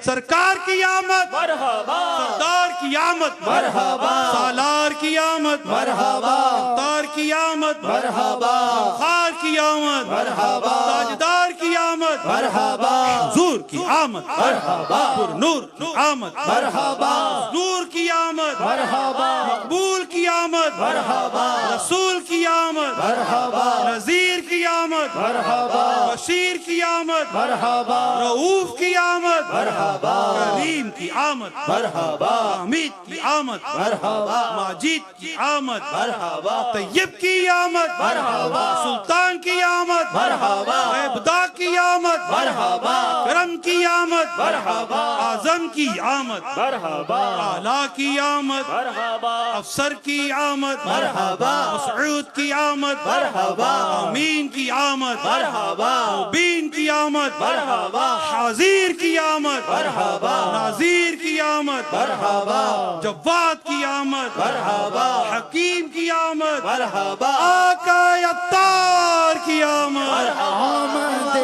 سرکار کی آمد مرحبا سردار کی آمد مرحبا سالار کی آمد مرحبا تار کی آمد مرحبا خار کی آمد مرحبا تاجدار کی آمد مرحبا حضور کی آمد مرحبا پر نور کی آمد مرحبا نور کی آمد مرحبا مقبول کی آمد مرحبا رسول کی آمد مرحبا نذیر کی آمد مرحبا بشیر کی آمد مرحبا رؤوف کی آمد مرحبا کریم کی آمد مرحبا حمید کی آمد مرحبا ماجد کی آمد مرحبا طیب کی آمد مرحبا سلطان کی آمد مرحبا عبدا کی آمد مرحبا کرم کی آمد مرحبا اعظم کی آمد مرحبا اعلیٰ کی آمد مرحبا افسر کی آمد مرحبا مسعود کی آمد مرحبا امین کی آمد مرحبا مبین کی آمد مرحبا حاضر کی آمد مرحبا ناظر کی آمد مرحبا جواد کی آمد مرحبا حکیم کی آمد مرحبا آقا عطار کی آمد آمد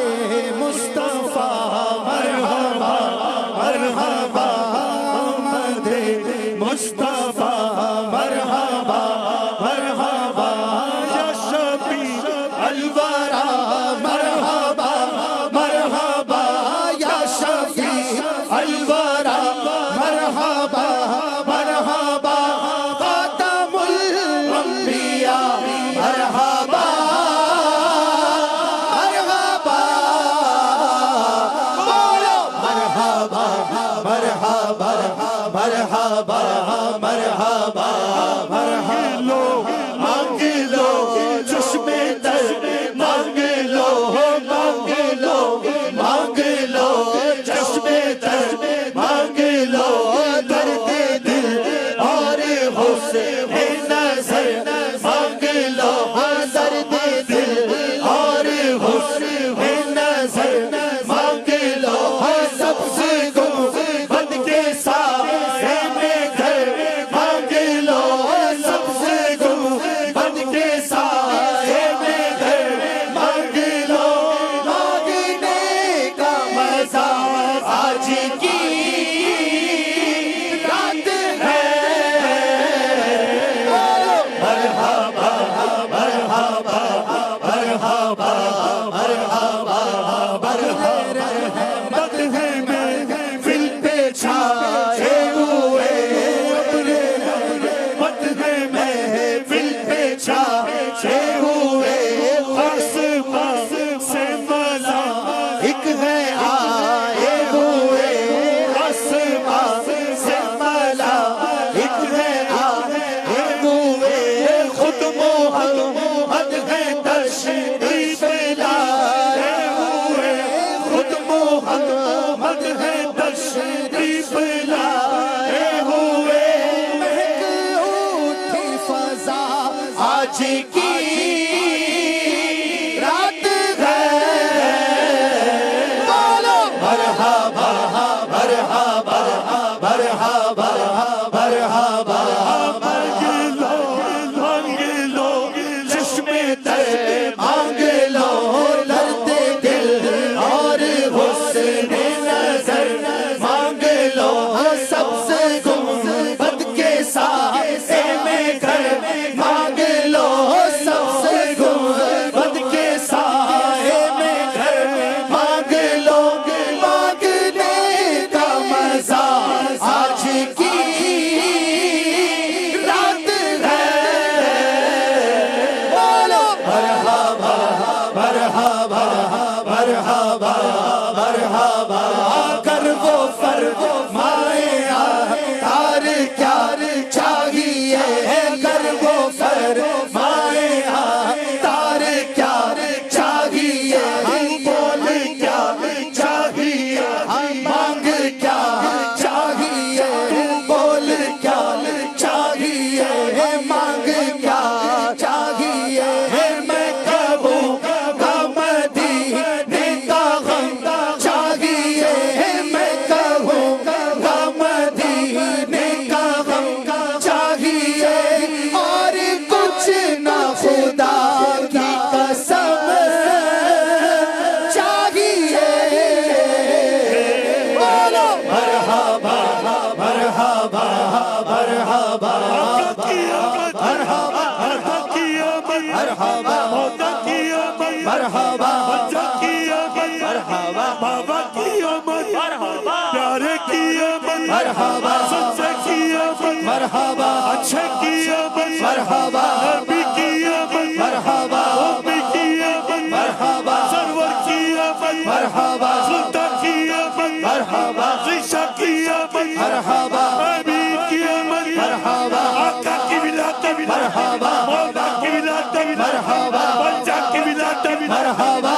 مصطفیٰ مرحبا مرحبا آمد مصطفیٰ مرحبا مرحبا یا شفیع الورا مرحبا مرحبا یا شفیع الورا مرحبا مرحبا خاتم الانبیاء مرحبا مرحبا بولو مرحبا مرحبا مرحبا مرحبا مرحبا مانگ لو چشم تر مانگ لو مانگ لو مانگ لو چشم تر مانگ لو درد دل اور حسن نظر مانگ لو درد دل اور حسن نظر مانگ لو سب سے گنبد کے سائے میں گھر مانگ لو سب سے گنبد کے سائے میں گھر مانگ لو مانگنے کا مزہ آج کی رات ہے مرحبا مرحبا مرحبا مرحبا مرحبا رحمت ہے محفل پہ چھائے ہوئے رحمت ہے محفل پہ چھائے ہوئے آسمان سے ملائک ہے آئے ہوئے آسمان سے ملائک ہے آئے ہوئے خود محمد ہے تشریف لائے ہوئے خود محمد ہے تشریف لائے ہوئے مہک اٹھی فضا آج کی رات ہے بولو مرحبا مرحبا مرحبا مرحبا مانگ لو چشم تر مانگ لو درد دل اور حسن نظر مانگ لو سب سے گنبد کے سائے میں گھر مانگ لو مرحبا مرحبا مرحبا مرحبا مرحبا پیارے کی آمد مرحبا سچے کی آمد مرحبا اچھے کی آمد مرحبا نبی کی آمد مرحبا امی کی آمد مرحبا سرور کی آمد مرحبا سلطان کی آمد مرحبا عیشا کی آمد مرحبا امین کی آمد مرحبا آقا کی ولادت مرحبا مولا کی ولادت مرحبا بنجا کی ولادت مرحبا